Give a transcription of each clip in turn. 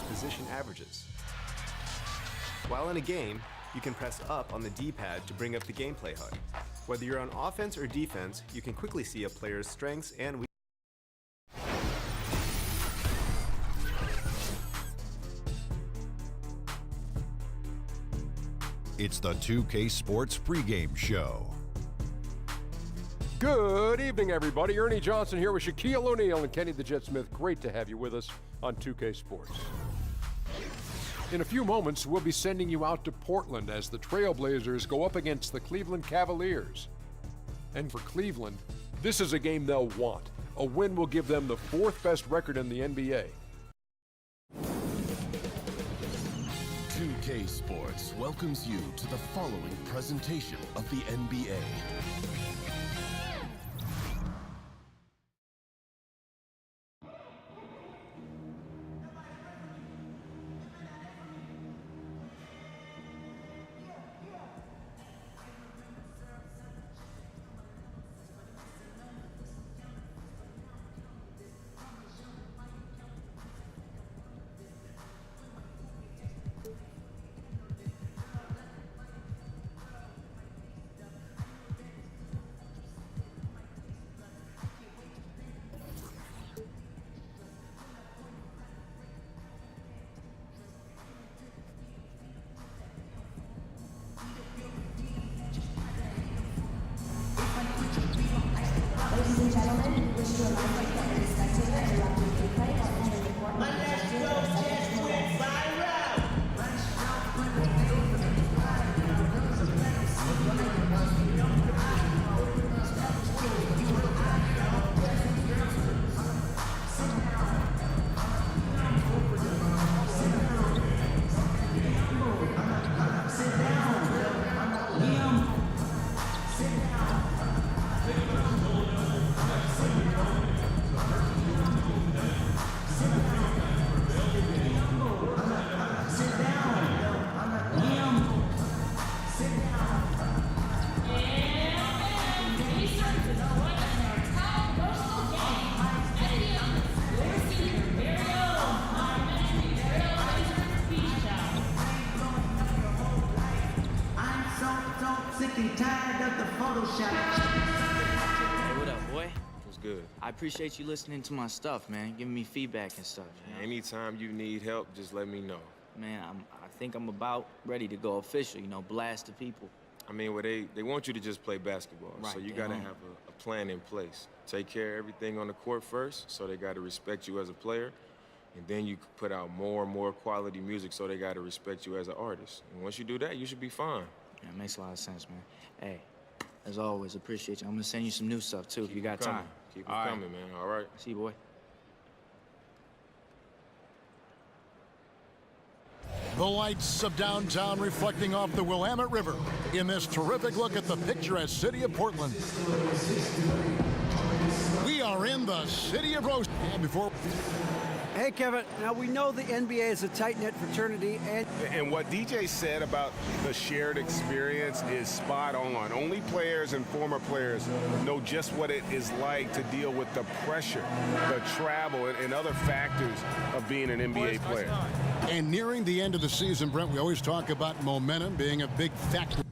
position averages. While in a game, you can press up on the D-pad to bring up the gameplay HUD. Whether you're on offense or defense, you can quickly see a player's strengths and weaknesses. It's the 2K Sports pregame show. Good evening, everybody. Ernie Johnson here with Shaquille O'Neal and Kenny the Jet Smith. Great to have you with us on 2K Sports. In a few moments, we'll be sending you out to Portland as the Trailblazers go up against the Cleveland Cavaliers. And for Cleveland, this is a game they'll want. A win will give them the fourth best record in the NBA. 2K Sports welcomes you to the following presentation of the NBA. Ladies and gentlemen, wish to remind you that any spectator interrupting gameplay or entering the court may be ejected or subject to arrest. I appreciate you listening to my stuff, man. Giving me feedback and stuff. You know? Anytime you need help, just let me know. Man, I think I'm about ready to go official, you know, blast the people. I mean, well, they want you to just play basketball, right, so you got to have a plan in place. Take care of everything on the court first, so they got to respect you as a player, and then you put out more and more quality music, so they got to respect you as an artist. And once you do that, you should be fine. Yeah, it makes a lot of sense, man. Hey, as always, appreciate you. I'm gonna send you some new stuff, too, if you got time. Keep it coming, man. All right. See you, boy. The lights of downtown reflecting off the Willamette River in this terrific look at the picturesque city of Portland. We are in the city of Rose. And before... Hey, Kevin, now we know the NBA is a tight-knit fraternity, and what DJ said about the shared experience is spot on. Only players and former players know just what it is like to deal with the pressure, the travel, and other factors of being an NBA player. And nearing the end of the season, Brent, we always talk about momentum being a big factor.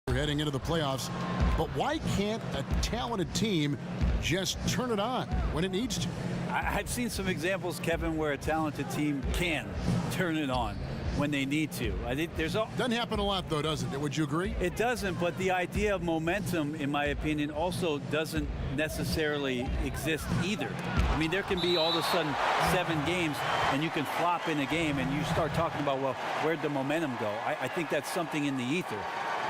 Heading into the playoffs, but why can't a talented team just turn it on when it needs to? I've seen some examples, Kevin, where a talented team can turn it on when they need to. I think doesn't happen a lot, though, doesn't it? Would you agree? It doesn't, but the idea of momentum, in my opinion, also doesn't necessarily exist either. I mean, there can be all of a sudden 7 games, and you can flop in a game, and you start talking about, well, where'd the momentum go? I think that's something in the ether.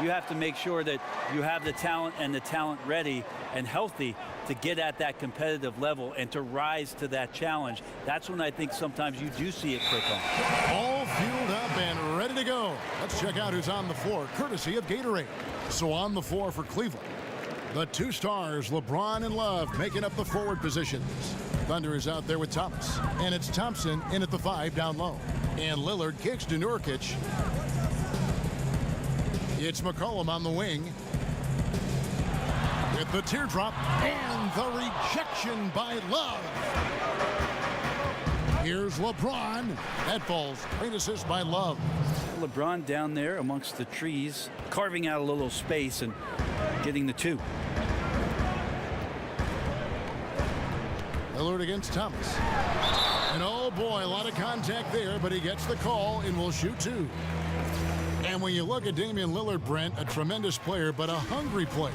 You have to make sure that you have the talent and the talent ready and healthy to get at that competitive level and to rise to that challenge. That's when I think sometimes you do see it click on. All fueled up and ready to go. Let's check out who's on the floor, courtesy of Gatorade. So on the floor for Cleveland, the 2 stars, LeBron and Love, making up the forward positions. Thunder is out there with Thomas, and it's Thompson in at the 5 down low. And Lillard kicks to Nurkic. It's McCollum on the wing. with the teardrop and the rejection by Love. Here's LeBron. That falls. Great assist by Love. LeBron down there amongst the trees, carving out a little space and getting the two. Lillard against Thomas. And oh boy, a lot of contact there, but he gets the call and will shoot two. And when you look at Damian Lillard, Brent, a tremendous player, but a hungry player.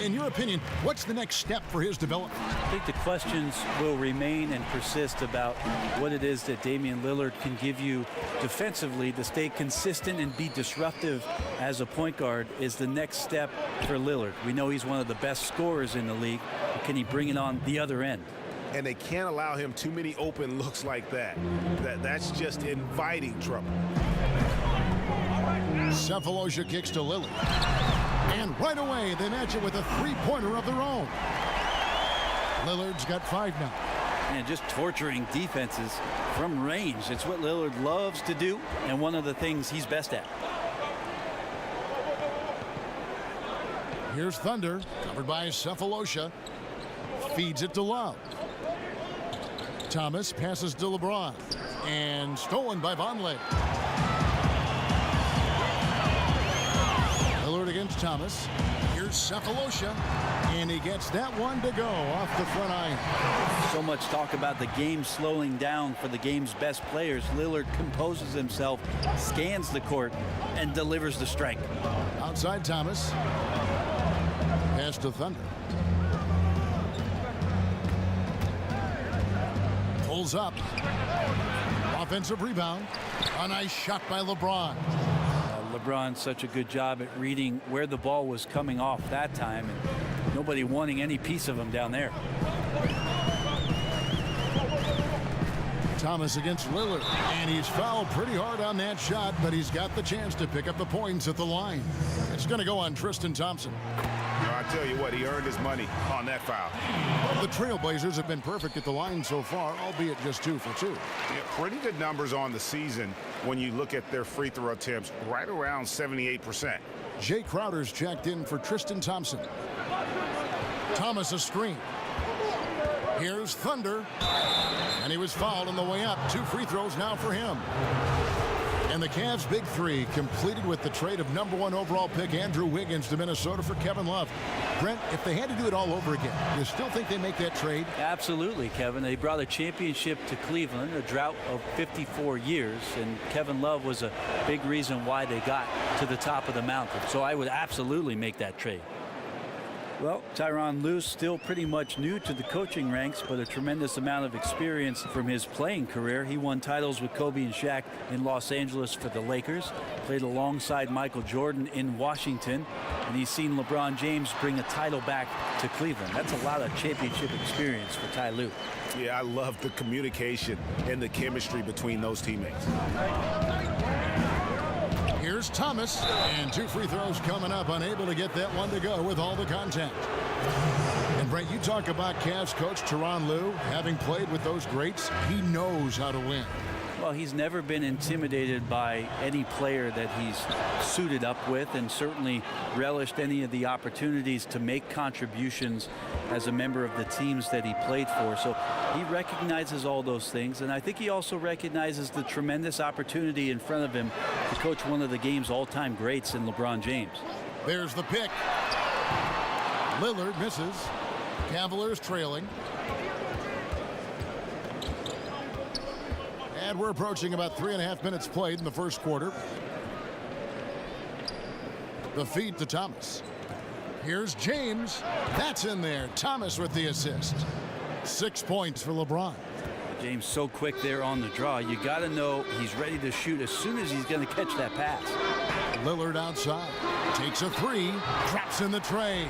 In your opinion, what's the next step for his development? I think the questions will remain and persist about what it is that Damian Lillard can give you defensively to stay consistent and be disruptive as a point guard is the next step for Lillard. We know he's one of the best scorers in the league. Can he bring it on the other end? And they can't allow him too many open looks like that. That's just inviting trouble. Cephalosha kicks to Lillard. And right away, they match it with a three-pointer of their own. Lillard's got 5 now. And just torturing defenses from range. It's what Lillard loves to do, and one of the things he's best at. Here's Thunder, covered by Cephalosha. Feeds it to Love. Thomas passes to LeBron. And stolen by Vonleh. Lillard against Thomas. Here's Cephalosha. And he gets that one to go off the front iron. So much talk about the game slowing down for the game's best players. Lillard composes himself, scans the court, and delivers the strike. Outside Thomas. Pass to Thunder. Pulls up. Offensive rebound. A nice shot by LeBron. LeBron, such a good job at reading where the ball was coming off that time, and nobody wanting any piece of him down there. Thomas against Lillard, and he's fouled pretty hard on that shot, but he's got the chance to pick up the points at the line. It's going to go on Tristan Thompson. I tell you what, he earned his money on that foul. The Trailblazers have been perfect at the line so far, albeit just 2 for 2. Yeah, pretty good numbers on the season when you look at their free throw attempts, right around 78%. Jay Crowder's checked in for Tristan Thompson. Thomas a screen. Here's Thunder. And he was fouled on the way up. 2 free throws now for him. And the Cavs' big three completed with the trade of #1 overall pick Andrew Wiggins to Minnesota for Kevin Love. Brent, if they had to do it all over again, you still think they make that trade? Absolutely, Kevin. They brought a championship to Cleveland, a drought of 54 years, and Kevin Love was a big reason why they got to the top of the mountain. So I would absolutely make that trade. Well, Tyronn Lue still pretty much new to the coaching ranks, but a tremendous amount of experience from his playing career. He won titles with Kobe and Shaq in Los Angeles for the Lakers, played alongside Michael Jordan in Washington, and he's seen LeBron James bring a title back to Cleveland. That's a lot of championship experience for Ty Lue. Yeah, I love the communication and the chemistry between those teammates. Here's Thomas, and 2 free throws coming up, unable to get that one to go with all the contact. And Brent, you talk about Cavs coach Tyronn Lue, having played with those greats, he knows how to win. Well, he's never been intimidated by any player that he's suited up with, and certainly relished any of the opportunities to make contributions as a member of the teams that he played for. So he recognizes all those things, and I think he also recognizes the tremendous opportunity in front of him to coach one of the game's all-time greats in LeBron James. There's the pick. Lillard misses. Cavaliers trailing. And we're approaching about 3.5 minutes played in the first quarter. The feed to Thomas. Here's James. That's in there. Thomas with the assist. 6 points for LeBron. James so quick there on the draw. You got to know he's ready to shoot as soon as he's going to catch that pass. Lillard outside. Takes a 3. Drops in the tray.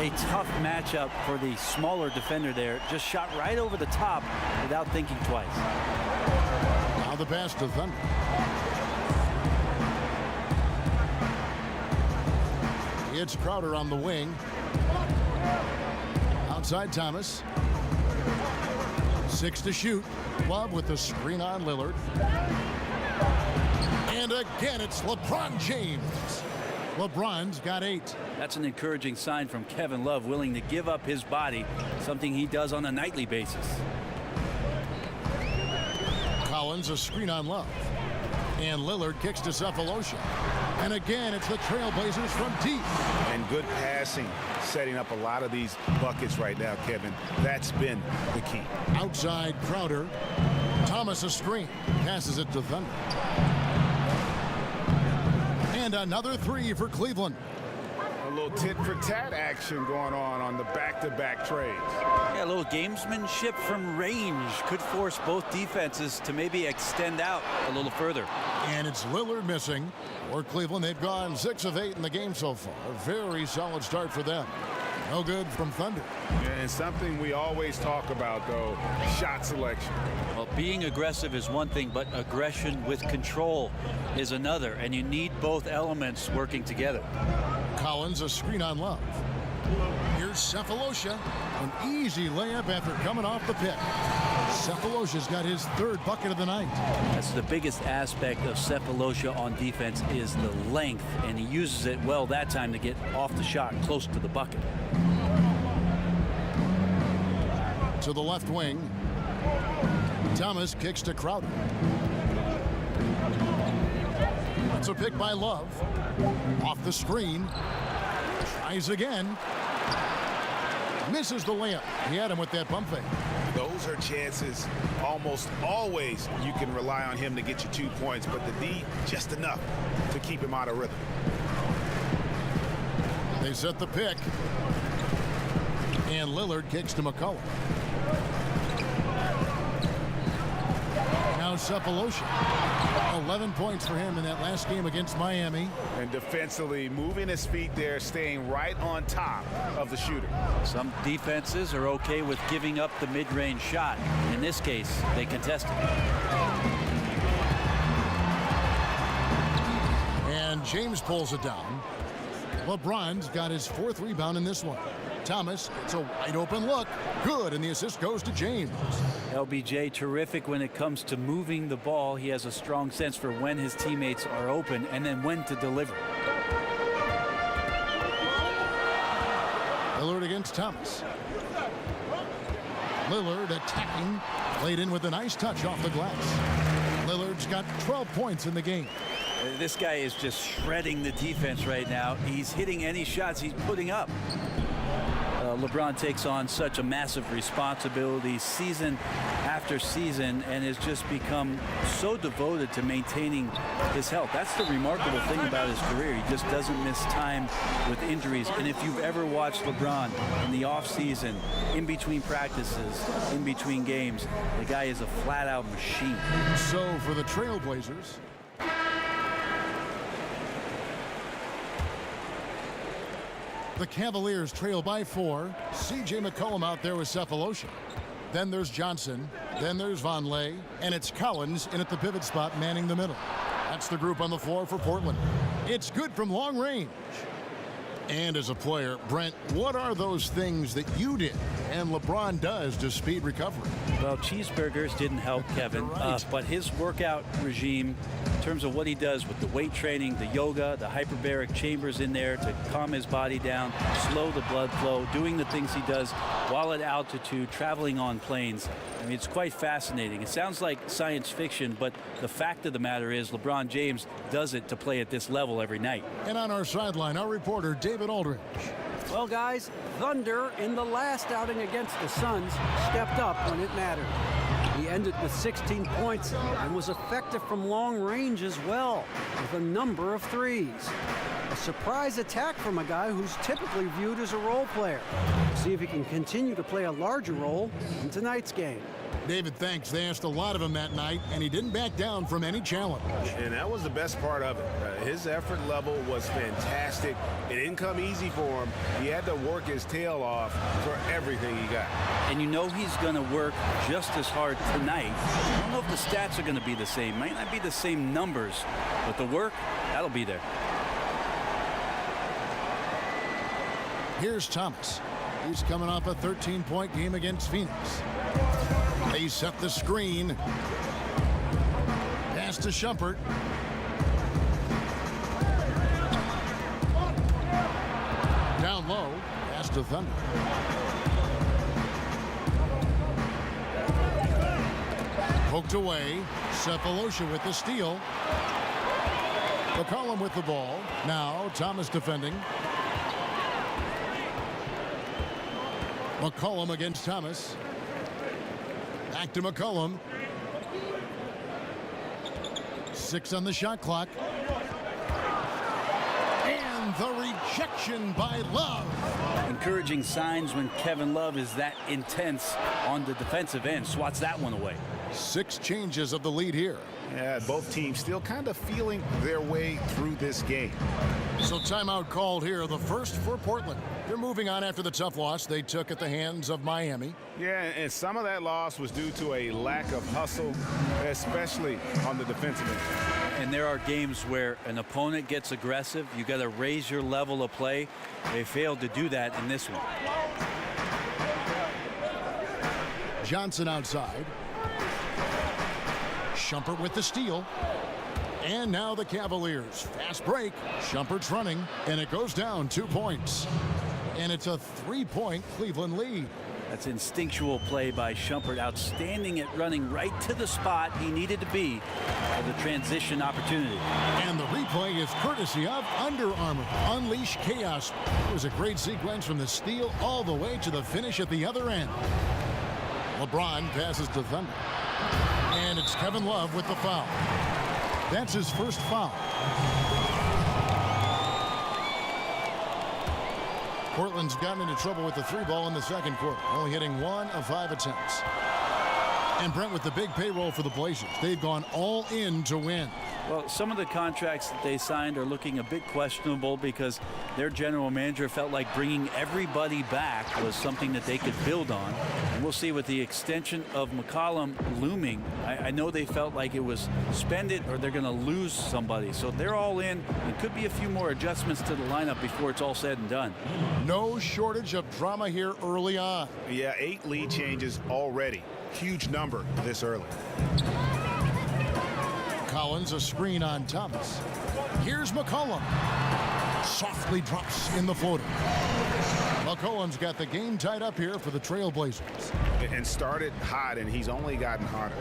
A tough matchup for the smaller defender there. Just shot right over the top without thinking twice. Now the pass to Thunder. It's Crowder on the wing. Outside Thomas. 6 to shoot. Love with the screen on Lillard. And again, it's LeBron James. LeBron's got 8. That's an encouraging sign from Kevin Love, willing to give up his body, something he does on a nightly basis. Collins a screen on Love. And Lillard kicks to Cephalosha. And again, it's the Trailblazers from deep. And good passing, setting up a lot of these buckets right now, Kevin. That's been the key. Outside Crowder. Thomas a screen. Passes it to Thunder. And another 3 for Cleveland. A little tit-for-tat action going on the back-to-back trades. Yeah, a little gamesmanship from range could force both defenses to maybe extend out a little further. And it's Lillard missing. For Cleveland, they've gone 6 of 8 in the game so far. A very solid start for them. No good from Thunder. And something we always talk about, though, shot selection. Well, being aggressive is one thing, but aggression with control is another, and you need both elements working together. Collins a screen on Love. Here's Cephalosha. An easy layup after coming off the pick. Cephalosha's got his 3rd bucket of the night. That's the biggest aspect of Cephalosha on defense is the length, and he uses it well that time to get off the shot close to the bucket. To the left wing. Thomas kicks to Crowder. That's a pick by Love. Off the screen. Tries again. Misses the layup. He had him with that bump fake. Those are chances almost always you can rely on him to get you 2 points, but the D just enough to keep him out of rhythm. They set the pick. And Lillard kicks to McCullough. Now Cephalosha. 11 points for him in that last game against Miami. And defensively, moving his feet there, staying right on top of the shooter. Some defenses are okay with giving up the mid-range shot. In this case, they contested. And James pulls it down. LeBron's got his 4th rebound in this one. Thomas, it's a wide open look. Good, and the assist goes to James. LBJ terrific when it comes to moving the ball. He has a strong sense for when his teammates are open and then when to deliver. Lillard against Thomas. Lillard attacking. Laid in with a nice touch off the glass. Lillard's got 12 points in the game. This guy is just shredding the defense right now. He's hitting any shots he's putting up. LeBron takes on such a massive responsibility season after season and has just become so devoted to maintaining his health. That's the remarkable thing about his career. He just doesn't miss time with injuries. And if you've ever watched LeBron in the offseason, in between practices, in between games, the guy is a flat-out machine. So for the Trailblazers, the Cavaliers trail by 4. C.J. McCollum out there with Cephalosha. Then there's Johnson. Then there's Vonleh. And it's Collins in at the pivot spot manning the middle. That's the group on the floor for Portland. It's good from long range. And as a player, Brent, what are those things that you did and LeBron does to speed recovery? Well, cheeseburgers didn't help Kevin, but his workout regime, in terms of what he does with the weight training, the yoga, the hyperbaric chambers in there to calm his body down, slow the blood flow, doing the things he does while at altitude, traveling on planes. I mean, it's quite fascinating. It sounds like science fiction, but the fact of the matter is LeBron James does it to play at this level every night. And on our sideline, our reporter, David Aldridge. Well, guys, Thunder in the last outing against the Suns stepped up when it mattered. He ended with 16 points and was effective from long range as well, with a number of threes. A surprise attack from a guy who's typically viewed as a role player. See if he can continue to play a larger role in tonight's game. David, thanks. They asked a lot of him that night, and he didn't back down from any challenge. And that was the best part of it. His effort level was fantastic. It didn't come easy for him. He had to work his tail off for everything he got. And you know he's going to work just as hard tonight. I don't know if the stats are going to be the same. Might not be the same numbers, but the work, that'll be there. Here's Thomas. He's coming off a 13-point game against Phoenix. They set the screen. Pass to Shumpert. Down low, pass to Thunder. Poked away. Cephalosha with the steal. McCollum with the ball. Now Thomas defending. McCollum against Thomas. Back to McCollum. 6 on the shot clock. And the rejection by Love. Encouraging signs when Kevin Love is that intense on the defensive end. Swats that one away. 6 changes of the lead here. Yeah, both teams still kind of feeling their way through this game. So timeout called here, the first for Portland. They're moving on after the tough loss they took at the hands of Miami. Yeah, and some of that loss was due to a lack of hustle, especially on the defensive end. And there are games where an opponent gets aggressive. You got to raise your level of play. They failed to do that in this one. Johnson outside. Shumpert with the steal. And now the Cavaliers. Fast break. Shumpert's running, and it goes down 2 points. And it's a 3-point Cleveland lead. That's instinctual play by Shumpert. Outstanding at running right to the spot he needed to be for the transition opportunity. And the replay is courtesy of Under Armour. Unleash chaos. It was a great sequence from the steal all the way to the finish at the other end. LeBron passes to Thunder. And it's Kevin Love with the foul. That's his first foul. Portland's gotten into trouble with the 3-ball in the second quarter, only hitting 1 of 5 attempts. And Brent, with the big payroll for the Blazers, they've gone all in to win. Well, some of the contracts that they signed are looking a bit questionable because their general manager felt like bringing everybody back was something that they could build on. And we'll see with the extension of McCollum looming. I know they felt like it was spend it or they're going to lose somebody. So they're all in. There could be a few more adjustments to the lineup before it's all said and done. No shortage of drama here early on. Yeah, 8 lead changes already. Huge number this early. Collins, a screen on Thomas. Here's McCollum. Softly drops in the floater. McCollum's got the game tied up here for the Trailblazers. And started hot, and he's only gotten hotter.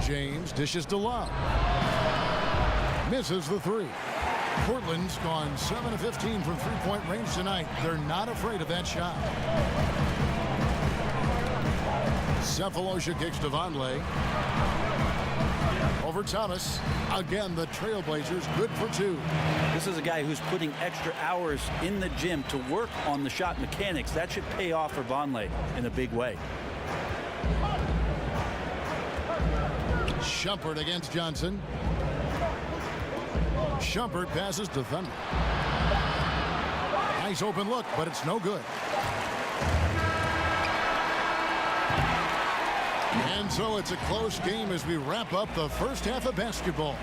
James dishes to Love. Misses the 3. Portland's gone 7 of 15 from three-point range tonight. They're not afraid of that shot. Cephalosha kicks to Vonleh. Over Thomas. Again, the Trailblazers good for 2. This is a guy who's putting extra hours in the gym to work on the shot mechanics. That should pay off for Vonleh in a big way. Shumpert against Johnson. Shumpert passes to Thunder. Nice open look, but it's no good. And so it's a close game as we wrap up the first half of basketball.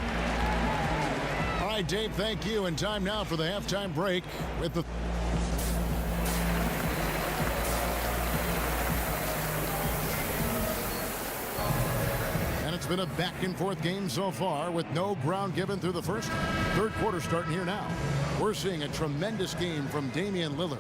All right, Dave, thank you. And time now for the halftime break with the... And it's been a back-and-forth game so far with no ground given through the first. Third quarter starting here now. We're seeing a tremendous game from Damian Lillard.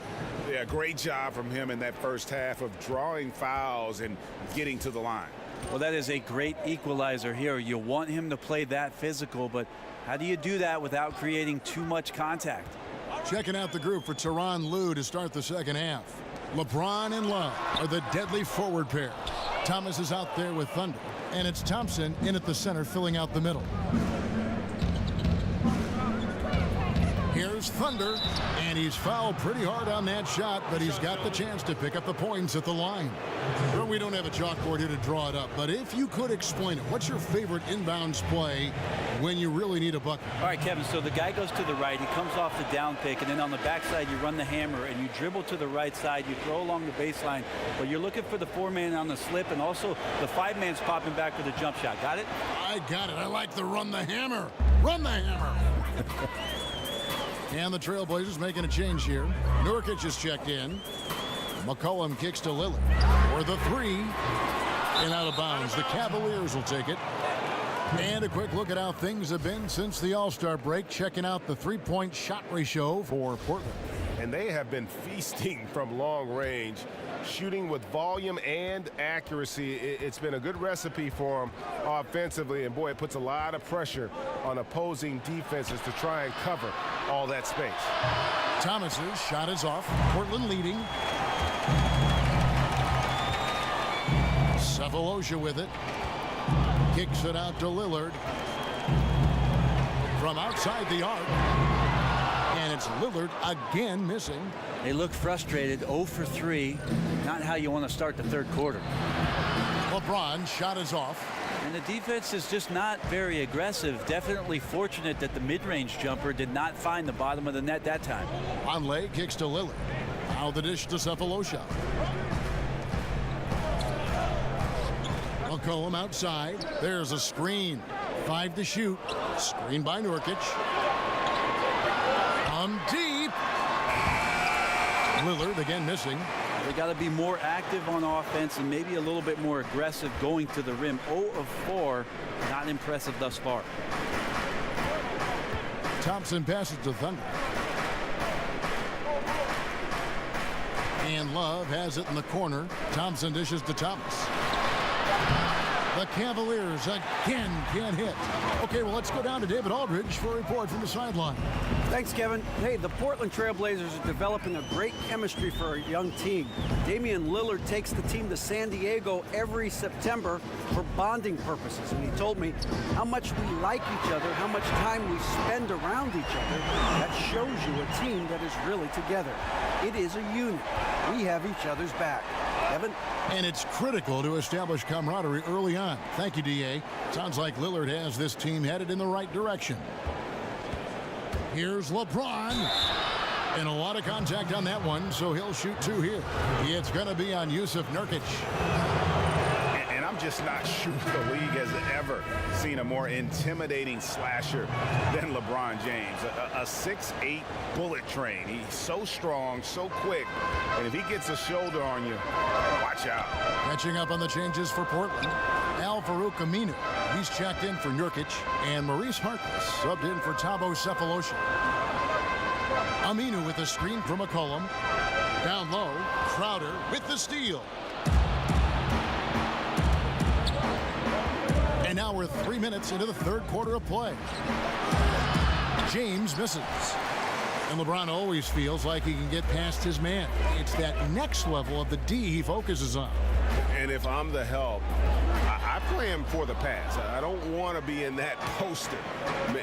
Yeah, great job from him in that first half of drawing fouls and getting to the line. Well, that is a great equalizer here. You want him to play that physical, but how do you do that without creating too much contact? Checking out the group for Tyronn Lue to start the second half. LeBron and Love are the deadly forward pair. Thomas is out there with Thunder, and it's Thompson in at the center filling out the middle. Here's Thunder, and he's fouled pretty hard on that shot, but he's got the chance to pick up the points at the line. Well, we don't have a chalkboard here to draw it up, but if you could explain it, what's your favorite inbounds play when you really need a bucket? All right, Kevin, so the guy goes to the right, he comes off the down pick, and then on the backside you run the hammer and you dribble to the right side, you throw along the baseline, but you're looking for the 4-man on the slip, and also the 5-man's popping back with a jump shot. Got it? I got it. I like the run the hammer. Run the hammer. And the Trailblazers making a change here. Nurkic is checked in. McCollum kicks to Lillard for the 3. And out of bounds. The Cavaliers will take it. And a quick look at how things have been since the All-Star break, checking out the three-point shot ratio for Portland. And they have been feasting from long range, shooting with volume and accuracy. It's been a good recipe for them offensively, and boy, it puts a lot of pressure on opposing defenses to try and cover all that space. Thomas's shot is off. Portland leading. Cephalosha with it. Kicks it out to Lillard. From outside the arc. And it's Lillard again missing. They look frustrated, 0 for 3. Not how you want to start the third quarter. LeBron's shot is off. And the defense is just not very aggressive. Definitely fortunate that the mid-range jumper did not find the bottom of the net that time. Conley kicks to Lillard. Now the dish to Cephalosha. McCollum outside. There's a screen. 5 to shoot. Screen by Nurkic. Deep. Lillard again missing. They got to be more active on offense and maybe a little bit more aggressive going to the rim. 0 of 4. Not impressive thus far. Thompson passes to Thunder. And Love has it in the corner. Thompson dishes to Thomas. The Cavaliers again can't hit. Okay, well, let's go down to David Aldridge for a report from the sideline. Thanks, Kevin. Hey, the Portland Trailblazers are developing a great chemistry for a young team. Damian Lillard takes the team to San Diego every September for bonding purposes, and he told me how much we like each other, how much time we spend around each other. That shows you a team that is really together. It is a unit. We have each other's back. Evan? And it's critical to establish camaraderie early on. Thank you, D.A. Sounds like Lillard has this team headed in the right direction. Here's LeBron. And a lot of contact on that one, so he'll shoot 2 here. It's going to be on Yusuf Nurkic. And I'm just not sure the league has ever seen a more intimidating slasher than LeBron James. A 6'8" bullet train. He's so strong, so quick, and if he gets a shoulder on you, watch out. Catching up on the changes for Portland. Al-Farouq Aminu. He's checked in for Nurkic, and Maurice Harkless subbed in for Thabo Cephalosha. Aminu with the screen from McCollum. Down low, Crowder with the steal. And now we're 3 minutes into the third quarter of play. James misses. And LeBron always feels like he can get past his man. It's that next level of the D he focuses on. And if I'm the help, I play him for the pass. I don't want to be in that poster.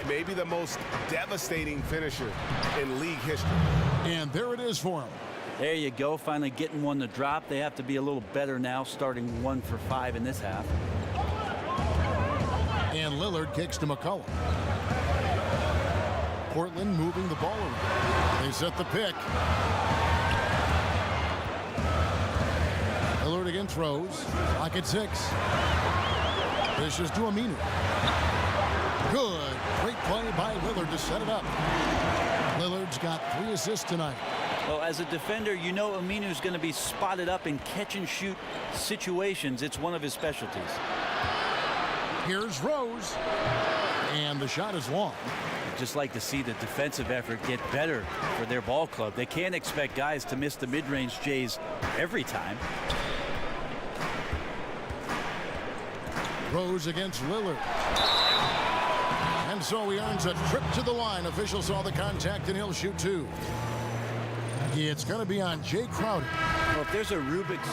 Maybe the most devastating finisher in league history. And there it is for him. There you go, finally getting one to drop. They have to be a little better now, starting 1 for 5 in this half. And Lillard kicks to McCollum. Portland moving the ball around. They set the pick. Lillard again throws. Clock at 6. This is to Aminu. Good. Great play by Lillard to set it up. Lillard's got 3 assists tonight. Well, as a defender, you know Aminu's going to be spotted up in catch-and-shoot situations. It's one of his specialties. Here's Rose. And the shot is long. I'd just like to see the defensive effort get better for their ball club. They can't expect guys to miss the mid-range Jays every time. Rose against Lillard. And so he earns a trip to the line. Officials saw the contact, and he'll shoot 2. It's going to be on Jay Crowder. Well, if there's a Rubik's...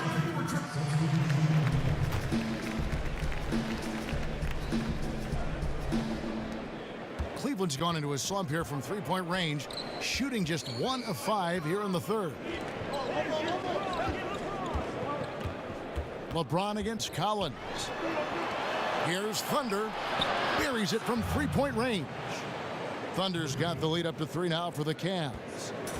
Cleveland's gone into a slump here from three-point range, shooting just 1 of 5 here in the third. LeBron against Collins. Here's Thunder. Buries it from three-point range. Thunder's got the lead up to 3 now for the Cavs.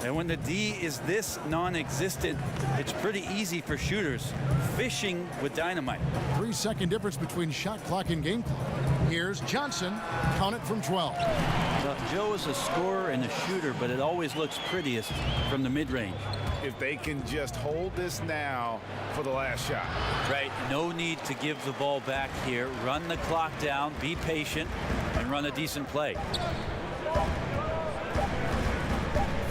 And when the D is this non-existent, it's pretty easy for shooters. Fishing with dynamite. 3-second difference between shot clock and game clock. Here's Johnson. Count it from 12. Well, Joe is a scorer and a shooter, but it always looks prettiest from the mid-range. if they can just hold this now for the last shot. Right, no need to give the ball back here. Run the clock down, be patient, and run a decent play.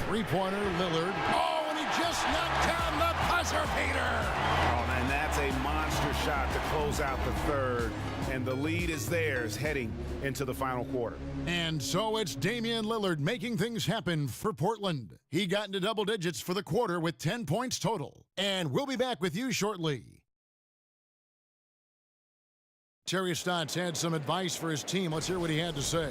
Three-pointer, Lillard. Oh, and he just knocked down the buzzer beater. Oh, and that's a monster shot to close out the third. And the lead is theirs heading into the final quarter. And so it's Damian Lillard making things happen for Portland. He got into double digits for the quarter with 10 points total. And we'll be back with you shortly. Terry Stotts had some advice for his team. Let's hear what he had to say.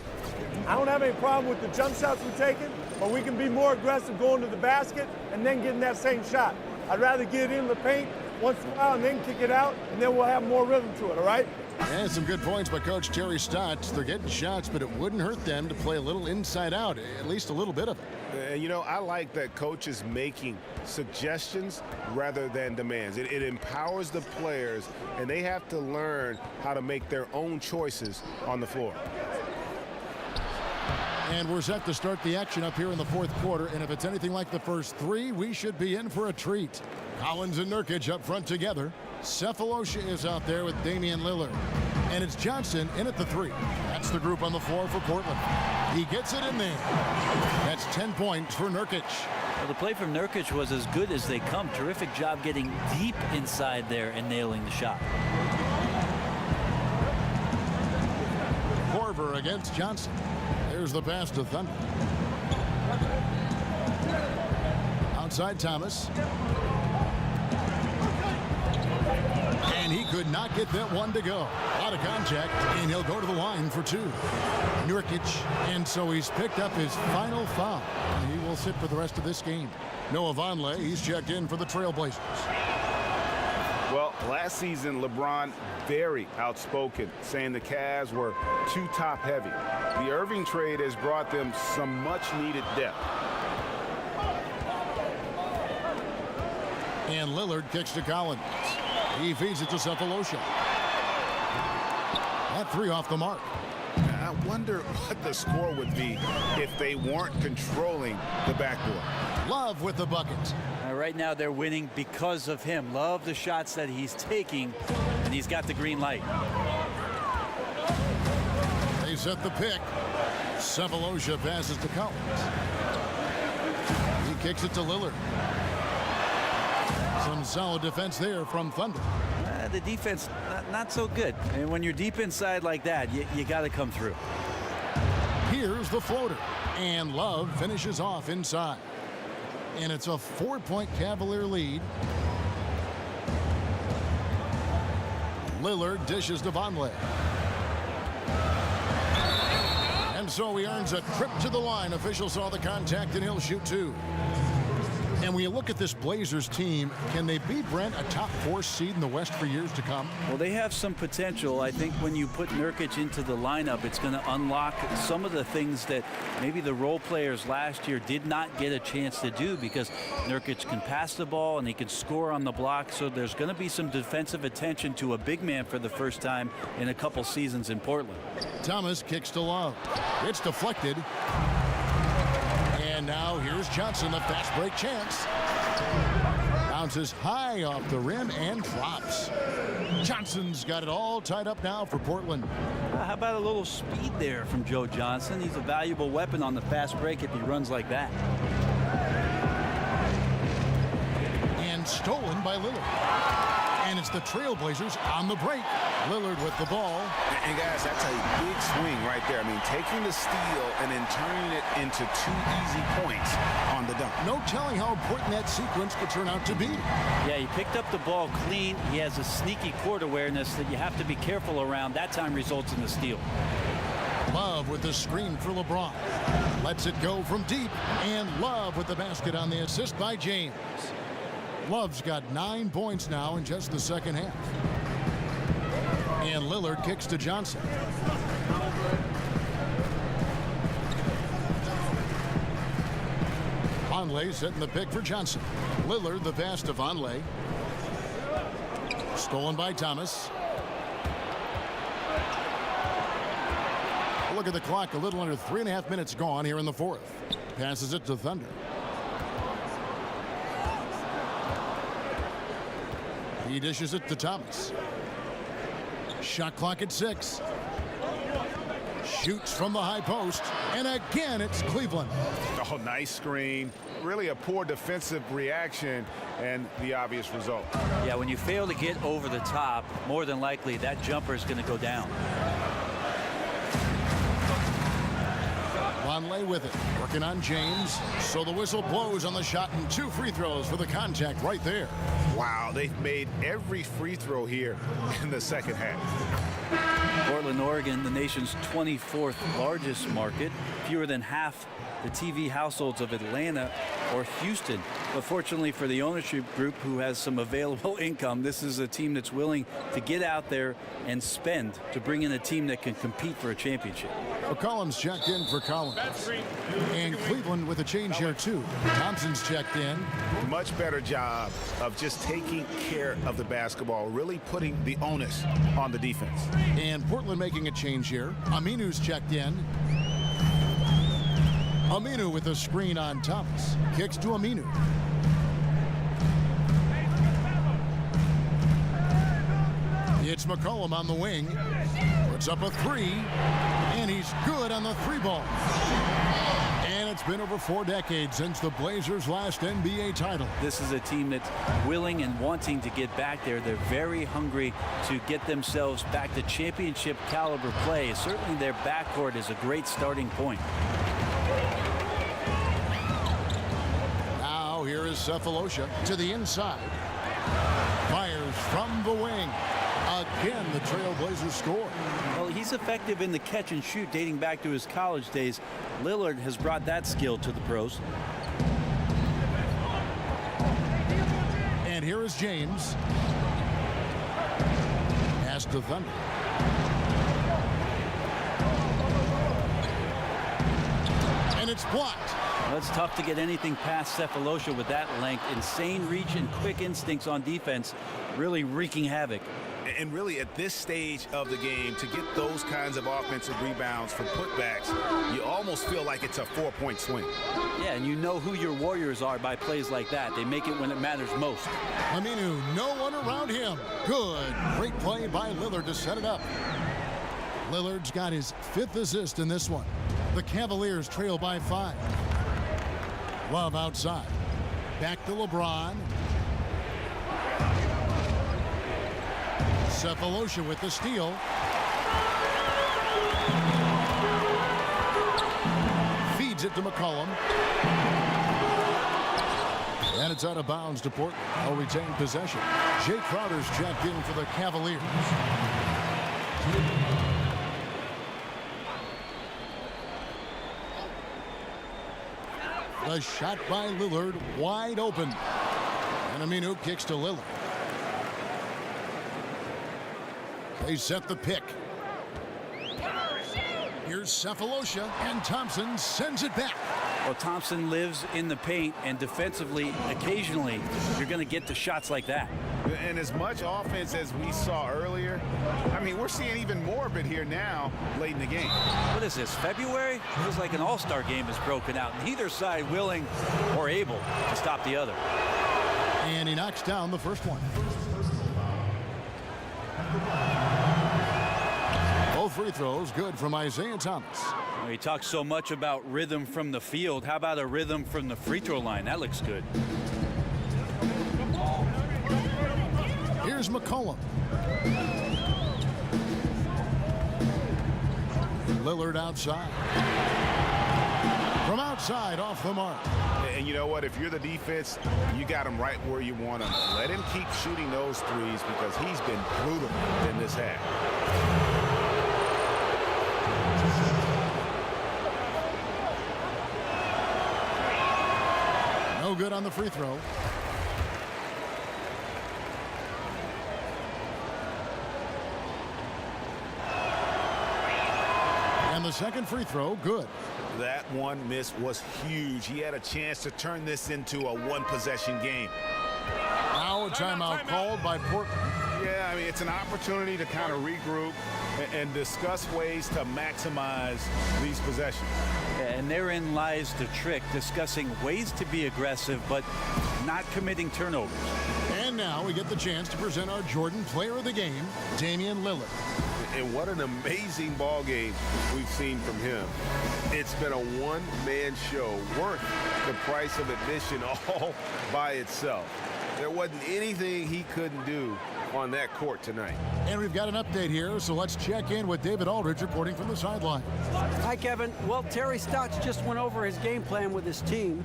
I don't have any problem with the jump shots we're taking, but we can be more aggressive going to the basket and then getting that same shot. I'd rather get in the paint once in a while and then kick it out, and then we'll have more rhythm to it, all right? And some good points by Coach Terry Stotts. They're getting shots, but it wouldn't hurt them to play a little inside out, at least a little bit of it. You know, I like that coach is making suggestions rather than demands. It empowers the players, and they have to learn how to make their own choices on the floor. And we're set to start the action up here in the fourth quarter, and if it's anything like the first three, we should be in for a treat. Collins and Nurkic up front together. Cephalosha is out there with Damian Lillard. And it's Johnson in at the three. That's the group on the floor for Portland. He gets it in there. That's 10 points for Nurkic. Well, the play from Nurkic was as good as they come. Terrific job getting deep inside there and nailing the shot. Korver against Johnson. There's the pass to Thunder. Outside Thomas. And he could not get that one to go. Out of contact, and he'll go to the line for two. Nurkic, and so he's picked up his final foul. And he will sit for the rest of this game. Noah Vonleh, he's checked in for the Trailblazers. Well, last season, LeBron very outspoken, saying the Cavs were too top-heavy. The Irving trade has brought them some much-needed depth. And Lillard kicks to Collins. He feeds it to Cephalosha. That three off the mark. I wonder what the score would be if they weren't controlling the backboard. Love with the bucket. Right now they're winning because of him. Love the shots that he's taking, and he's got the green light. They set the pick. Cephalosha passes to Collins. He kicks it to Lillard. Some solid defense there from Thunder. The defense, not so good. And when you're deep inside like that, you got to come through. Here's the floater. And Love finishes off inside. And it's a 4-point Cavalier lead. Lillard dishes to Vonleh. And so he earns a trip to the line. Officials saw the contact, and he'll shoot two. And when you look at this Blazers team, can they be, Brent, a top 4 seed in the West for years to come? Well, they have some potential. I think when you put Nurkic into the lineup, it's going to unlock some of the things that maybe the role players last year did not get a chance to do, because Nurkic can pass the ball and he can score on the block. So there's going to be some defensive attention to a big man for the first time in a couple seasons in Portland. Thomas kicks to Love. It's deflected. And now here's Johnson, the fast break chance. Bounces high off the rim and drops. Johnson's got it all tied up now for Portland. How about a little speed there from Joe Johnson? He's a valuable weapon on the fast break if he runs like that. And stolen by Lillard. And it's the Trailblazers on the break. Lillard with the ball. And guys, that's a big swing right there. I mean, taking the steal and then turning it into 2 easy points on the dunk. No telling how important that sequence could turn out to be. Yeah, he picked up the ball clean. He has a sneaky court awareness that you have to be careful around. That time results in the steal. Love with the screen for LeBron. Lets it go from deep. And Love with the basket on the assist by James. Love's got 9 points now in just the second half. And Lillard kicks to Johnson. Vonleh setting the pick for Johnson. Lillard the pass to Vonleh. Stolen by Thomas. Look at the clock, a little under 3.5 minutes gone here in the fourth. Passes it to Thunder. He dishes it to Thomas. Shot clock at 6. Shoots from the high post, and again it's Cleveland. Oh, nice screen. Really a poor defensive reaction, and the obvious result. Yeah, when you fail to get over the top, more than likely that jumper is going to go down. Vonleh with it, working on James. So the whistle blows on the shot, and 2 free throws for the contact right there. Wow, they've made every free throw here in the second half. Portland, Oregon, the nation's 24th largest market, fewer than half the TV households of Atlanta or Houston. But fortunately for the ownership group, who has some available income, this is a team that's willing to get out there and spend to bring in a team that can compete for a championship. McCollum's checked in for Collins. And Cleveland with a change here too. Thompson's checked in. Much better job of just taking care of the basketball, really putting the onus on the defense. And Portland making a change here. Aminu's checked in. Aminu with a screen on Thomas. Kicks to Aminu. It's McCollum on the wing. Puts up a 3. And he's good on the 3-ball. And it's been over 4 decades since the Blazers' last NBA title. This is a team that's willing and wanting to get back there. They're very hungry to get themselves back to championship caliber play. Certainly their backcourt is a great starting point. Now here is Cephalosha to the inside. Fires from the wing. Again, the Trailblazers score. Well, he's effective in the catch and shoot dating back to his college days. Lillard has brought that skill to the pros. And here is James. Pass to Thunder. And it's blocked. Well, it's tough to get anything past Cephalosha with that length. Insane reach and quick instincts on defense, really wreaking havoc. And really at this stage of the game, to get those kinds of offensive rebounds from putbacks, you almost feel like it's a 4-point swing. Yeah, and you know who your Warriors are by plays like that. They make it when it matters most. Aminu, no one around him. Good. Great play by Lillard to set it up. Lillard's got his 5th assist in this one. The Cavaliers trail by 5. Love outside. Back to LeBron. Cephalosha with the steal. Feeds it to McCollum. And it's out of bounds to Portland. They'll retain possession. Jay Crowder's checked in for the Cavaliers. The shot by Lillard wide open. And Aminu kicks to Lillard. They set the pick. Here's Cephalosha, and Thompson sends it back. Well, Thompson lives in the paint, and defensively, occasionally, you're going to get to shots like that. And as much offense as we saw earlier, I mean, we're seeing even more of it here now late in the game. What is this, February? Feels like an all-star game has broken out. Neither side willing or able to stop the other. And he knocks down the first one. Both free throws good from Isaiah Thomas. Well, he talks so much about rhythm from the field. How about a rhythm from the free throw line? That looks good. Here's McCollum. Lillard outside. From outside, off the mark. And you know what? If you're the defense, you got him right where you want him. Let him keep shooting those threes because he's been brutal in this half. No good on the free throw. And the second free throw, good. That one miss was huge. He had a chance to turn this into a one-possession game. Now a timeout called by Portland. Yeah, I mean, it's an opportunity to kind of regroup and discuss ways to maximize these possessions. And therein lies the trick, discussing ways to be aggressive, but not committing turnovers. And now we get the chance to present our Jordan Player of the Game, Damian Lillard. And what an amazing ball game we've seen from him. It's been a one-man show worth the price of admission all by itself. There wasn't anything he couldn't do on that court tonight. And we've got an update here, so let's check in with David Aldridge reporting from the sideline. Hi, Kevin. Well, Terry Stotts just went over his game plan with his team.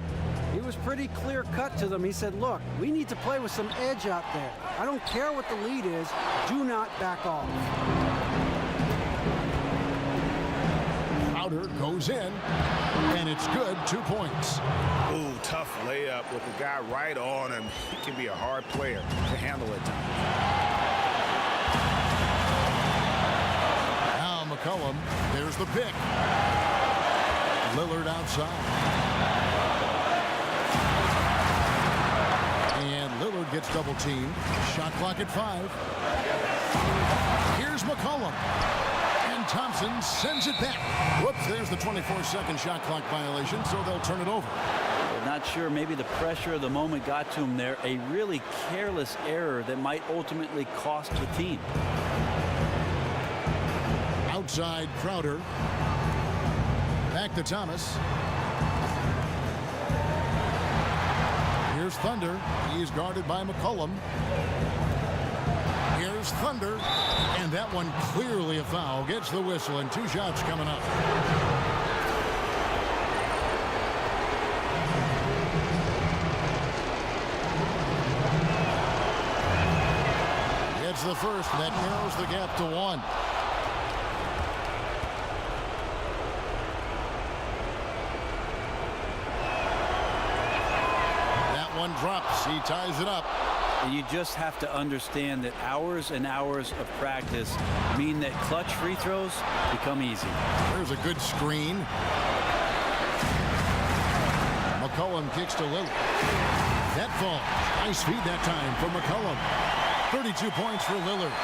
He was pretty clear-cut to them. He said, look, we need to play with some edge out there. I don't care what the lead is. Do not back off. Crowder goes in, and it's good. 2 points. Ooh, tough layup with the guy right on him. He can be a hard player to handle at times. Now McCollum, there's the pick. Lillard outside. And Lillard gets double teamed. Shot clock at 5. Here's McCollum. And Thompson sends it back. Whoops, there's the 24-second shot clock violation, so they'll turn it over. Not sure, maybe the pressure of the moment got to him there. A really careless error that might ultimately cost the team. Outside Crowder. Back to Thomas. Here's Thunder. He is guarded by McCollum. Here's Thunder. And that one clearly a foul. Gets the whistle, and 2 shots coming up. Gets the first. That narrows the gap to 1. One drops. He ties it up. You just have to understand that hours and hours of practice mean that clutch free throws become easy. There's a good screen. McCollum kicks to Lillard. That falls. Nice feed that time for McCollum. 32 points for Lillard.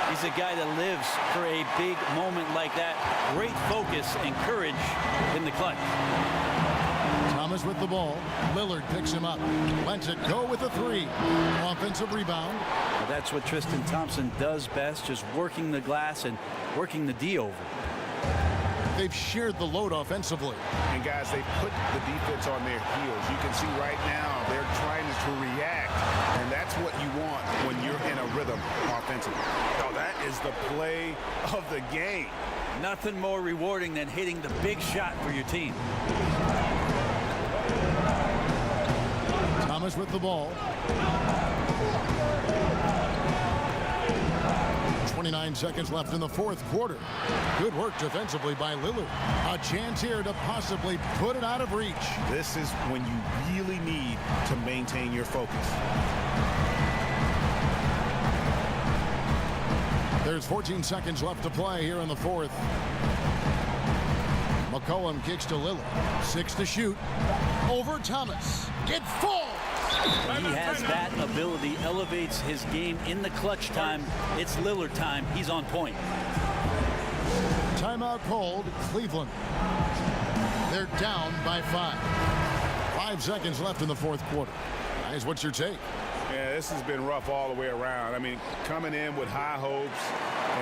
He's a guy that lives for a big moment like that. Great focus and courage in the clutch. Thomas with the ball. Lillard picks him up. Lets it go with a 3. Offensive rebound. Well, that's what Tristan Thompson does best, just working the glass and working the D over. They've shared the load offensively. And guys, they put the defense on their heels. You can see right now they're trying to react, and that's what you want when you're in a rhythm offensively. Oh, that is the play of the game. Nothing more rewarding than hitting the big shot for your team. Thomas with the ball. 29 seconds left in the 4th quarter. Good work defensively by Lillard. A chance here to possibly put it out of reach. This is when you really need to maintain your focus. There's 14 seconds left to play here in the 4th. McCollum kicks to Lillard. 6 to shoot. Over Thomas. It falls. He has that ability, elevates his game in the clutch time. It's Lillard time. He's on point. Timeout called. Cleveland. They're down by 5. 5 seconds left in the 4th quarter. Guys, what's your take? Yeah, this has been rough all the way around. I mean, coming in with high hopes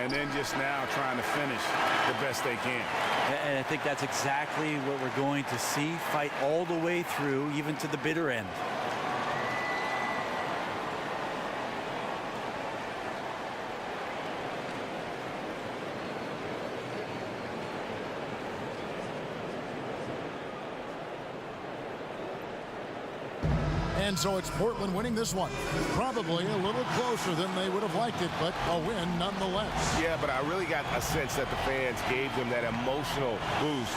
and then just now trying to finish the best they can. And I think that's exactly what we're going to see. Fight all the way through, even to the bitter end. And so it's Portland winning this one. Probably a little closer than they would have liked it, but a win nonetheless. Yeah, but I really got a sense that the fans gave them that emotional boost